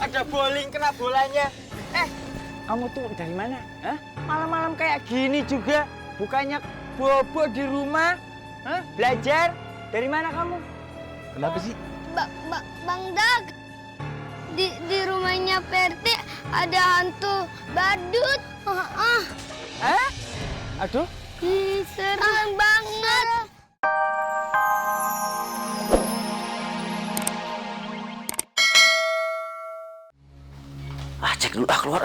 ada bowling kena bolanya. Kamu tuh dari mana? Hah? Malam-malam kayak gini juga. Bukannya bobo di rumah? Hah? Belajar? Dari mana kamu? Kenapa sih? Bang Dag, di rumahnya PRT ada hantu badut. Hah? Aduh. Serem banget. Cek dulu keluar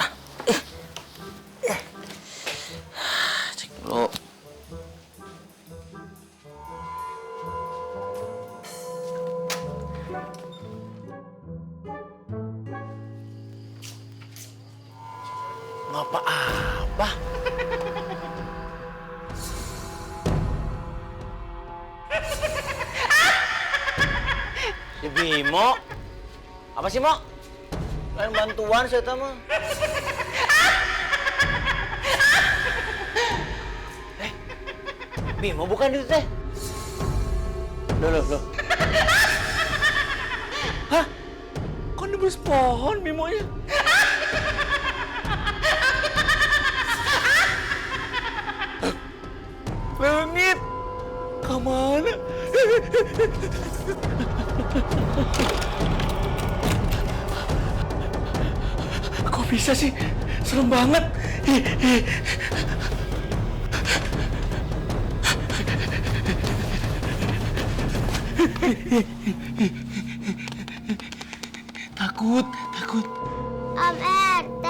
Cek dulu. Ngapa apa? Si Bimo. Apa sih, Mo? Lain bantuan saya mah. Bimo bukan itu teh. Loh. Hah? Kok nebus pohon Bimonya? Langit. Kemana? Kok bisa sih? Serem banget. Takut. Om RT,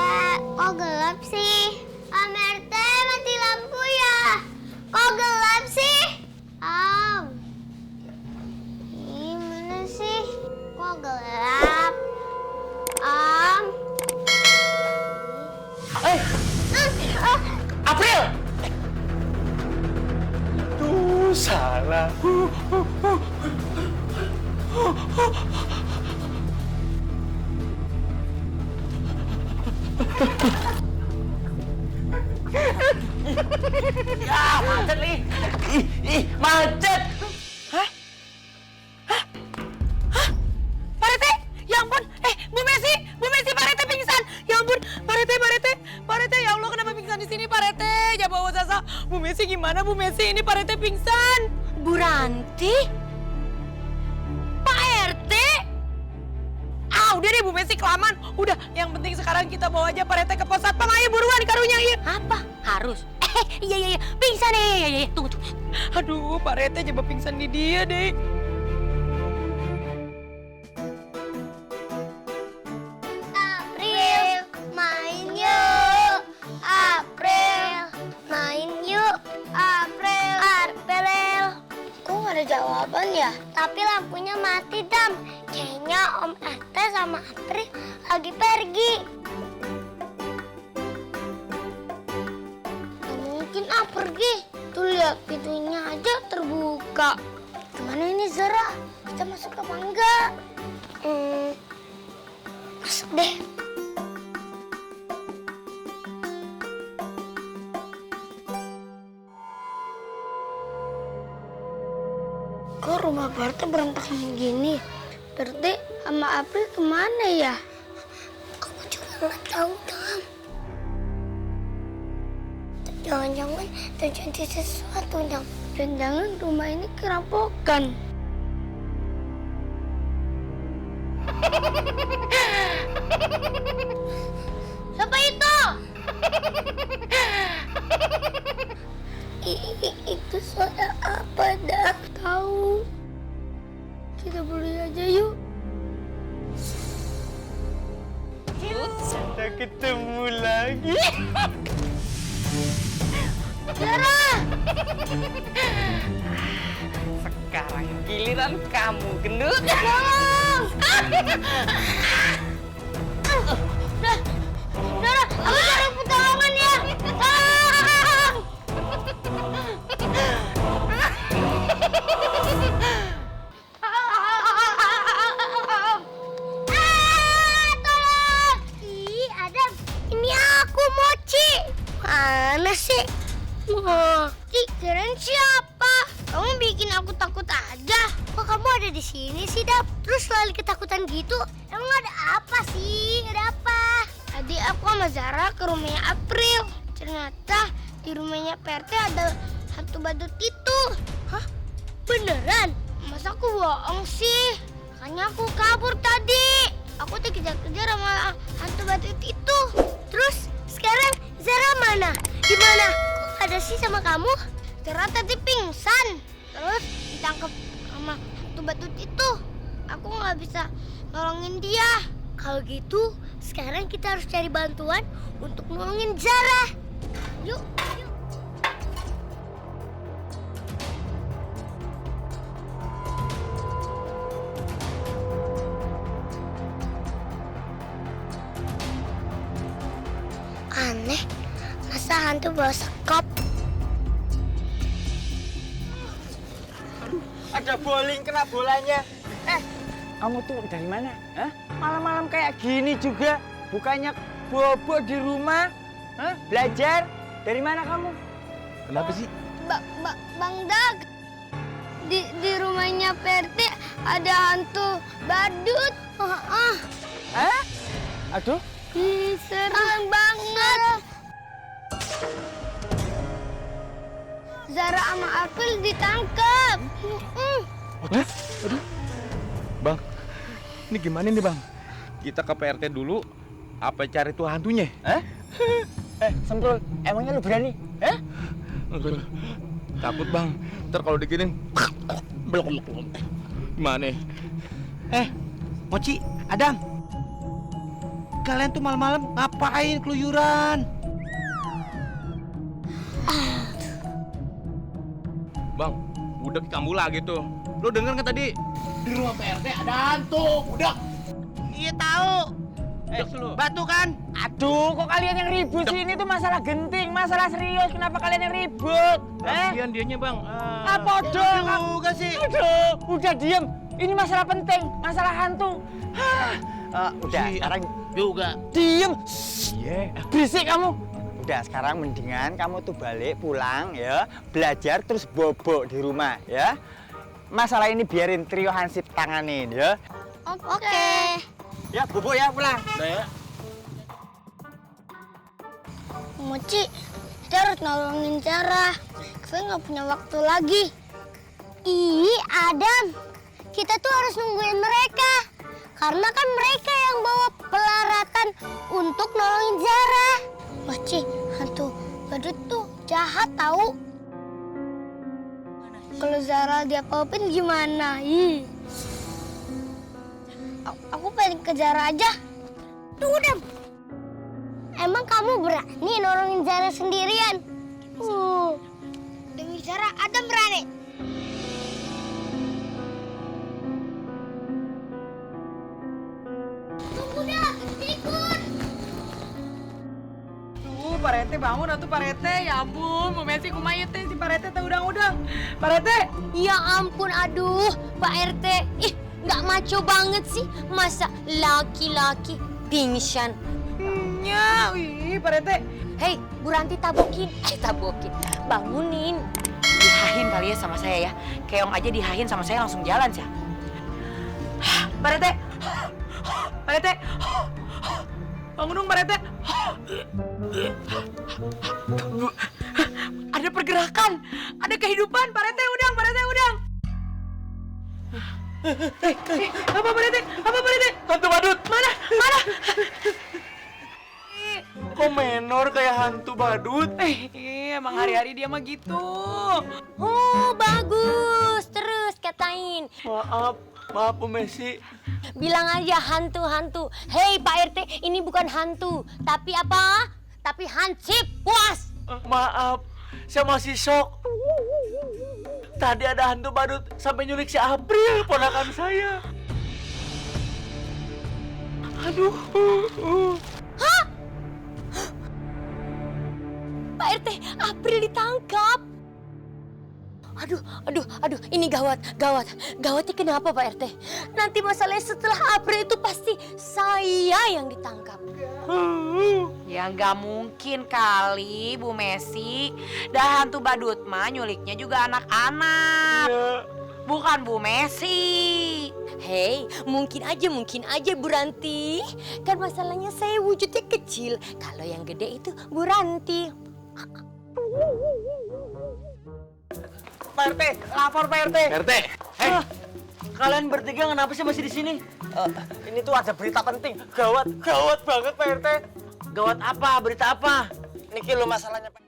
kok gelap sih? Om RT, mati lampu ya? Kok gelap sih? Om, gimana sih? Kok gelap? Om. April! Tuh, salah. Ya, macet nih. Macet. Hah? Pak Rete, ya ampun. Bu Messi, Pak Rete pingsan. Ya ampun, Pak Rete, ya Allah kenapa pingsan di sini Pak Rete? Ya bawa Sasa. Bu Messi gimana Bu Messi? Ini Pak Rete pingsan. Bu Ranti? Pak RT? Udah deh Bu Messi kelamaan. Udah, yang penting sekarang kita bawa aja Pak Rete ke pos satpam. Ayo buruan karunya. Apa? Harus? Iya. Pingsan nih. Tunggu. Aduh, Pak Rete coba pingsan di dia deh. April, main yuk. April, main yuk. April. Kok nggak ada jawaban ya? Tapi lampunya mati, Dam. Kayaknya Om RT sama April lagi pergi. Gak mungkin pergi. Tuh lihat pintunya aja terbuka. Gimana ini Zara? Kita masuk apa enggak? Masuk deh. Kok rumah Parete berantakan gini? Parete sama April kemana ya? Kamu juga nggak tahu, Dam. Jangan-jangan terjadi sesuatu, Dam. Jangan-jangan rumah ini kerampokan. Siapa itu? Itu suara apa, Dam? Tahu. Kita beli aja yuk. Kita ketemu lagi. Zara! Sekarang giliran kamu, gendut. Tolong! Zara, aku cari pertolongan ya. Tolong! Tolong! Ih, Adam, ini aku Mochi. Mana sih? Mochi, kirain siapa? Kamu bikin aku takut aja. Kok kamu ada ada di sini sih, Dap? Terus lali ketakutan gitu? Emang ada apa sih? Ada apa? Tadi aku sama Zara ke rumahnya April. Ternyata di rumahnya PRT ada hantu badut itu. Hah? Beneran? Masa aku bohong sih? Makanya aku kabur tadi. Aku dikejar-kejar sama hantu badut itu. Terus sekarang Zara mana? Di mana? Kok gak ada sih sama kamu? Zara tadi pingsan. Terus ditangkap sama hantu badut itu. Aku nggak bisa nolongin dia. Kalau gitu, sekarang kita harus cari bantuan untuk nolongin Zara. Yuk, yuk. Aneh, masa hantu bawa sekop? Ada bowling kena bolanya. Kamu tuh dari mana? Hah? Malam-malam kayak gini juga. Bukannya bobo di rumah? Hah? Belajar? Dari mana kamu? Kenapa sih? Bang Dag, di rumahnya PRT ada hantu badut. Hah? Aduh. Serem banget. Zara sama April ditangkap. Hah? Aduh. Bang, ini gimana nih bang? Kita ke PRT dulu, apa cari tuh hantunya? Hah? Semprul, emangnya lu berani? Hah? Enggak. Takut bang, ntar kalau diginin gimana? Mochi, Adam. Kalian tuh malam-malam ngapain keluyuran? Bang, udah kambuh lagi tuh. Lu denger kan tadi? Di rumah PRT ada hantu, udah. Iya tahu. Batu kan? Aduh, kok kalian yang ribut sih? Ini tuh masalah genting, masalah serius. Kenapa kalian yang ribut? Kasihan dianya bang. Apa dong? Juga sih. Aduh, udah diem. Ini masalah penting, masalah hantu. Udah, sekarang Juga. diem. Iya. Berisik kamu. Udah, sekarang mendingan kamu tuh balik pulang ya, belajar terus bobo di rumah ya. Masalah ini biarin trio Hansip tanganin ya. Oke. Ya, bobo ya pulang. Udah ya. Mochi, kita harus nolongin Zara. Kita nggak punya waktu lagi. Ih, Adam. Kita tuh harus nungguin mereka. Karena kan mereka yang bawa pelaratan untuk nolongin Zara. Mochi, hantu badut tuh jahat tahu. Kalau Zara diapa-apain gimana? Ih. Aku pengen ke Zara aja. Tunggu, Dam. Emang kamu berani nolongin Zara sendirian? Demi Zara, Adam berani. Tunggu, Dam. Ikut. Pak Rete bangun atuh Pak Rete. Ya ampun, Bu Messi kumaha teh si Pak Rete teh udang-udang. Pak Rete. Ya ampun, aduh, Pak RT. Ih, nggak maco banget sih. Masa laki-laki pingsan. Ya, wih Pak Rete. Hei, Bu Ranti tabokin. Tabokin. Bangunin. Dihahin kali ya sama saya ya. Keong aja dihahin sama saya langsung jalan sih. Pak Rete. Pak Rete. Bangun dong Pak Rete. Ada pergerakan, ada kehidupan. Pak Rete udang, Pak Rete udang. Apa Pak Rete? Apa Pak Rete? Hantu badut. Mana? Mana? Kok menor kayak hantu badut? Emang hari-hari dia mah gitu. Oh, bagus. Terus katain. Maaf Bu Messi. Bilang aja hantu-hantu. Hei Pak RT, ini bukan hantu. Tapi apa? Tapi hansip. Puas. Maaf, saya masih shock. Tadi ada hantu badut sampai nyulik si April, ponakan saya. Aduh. Pak RT, April ditangkap. Aduh, ini gawat. Gawatnya kenapa Pak RT? Nanti masalahnya setelah April itu pasti saya yang ditangkap. Ya nggak mungkin kali Bu Messi. Dah hantu badut mah nyuliknya juga anak-anak. Ya. Bukan bukan Bu Messi. Hei, mungkin aja Bu Ranti. Kan masalahnya saya wujudnya kecil. Kalau yang gede itu Bu Ranti. Pak RT, lapor Pak RT. RT, hei, Kalian bertiga kenapa sih masih di sini? Ini tuh ada berita penting, gawat banget Pak RT. Gawat apa? Berita apa? Niki lo masalahnya Pak.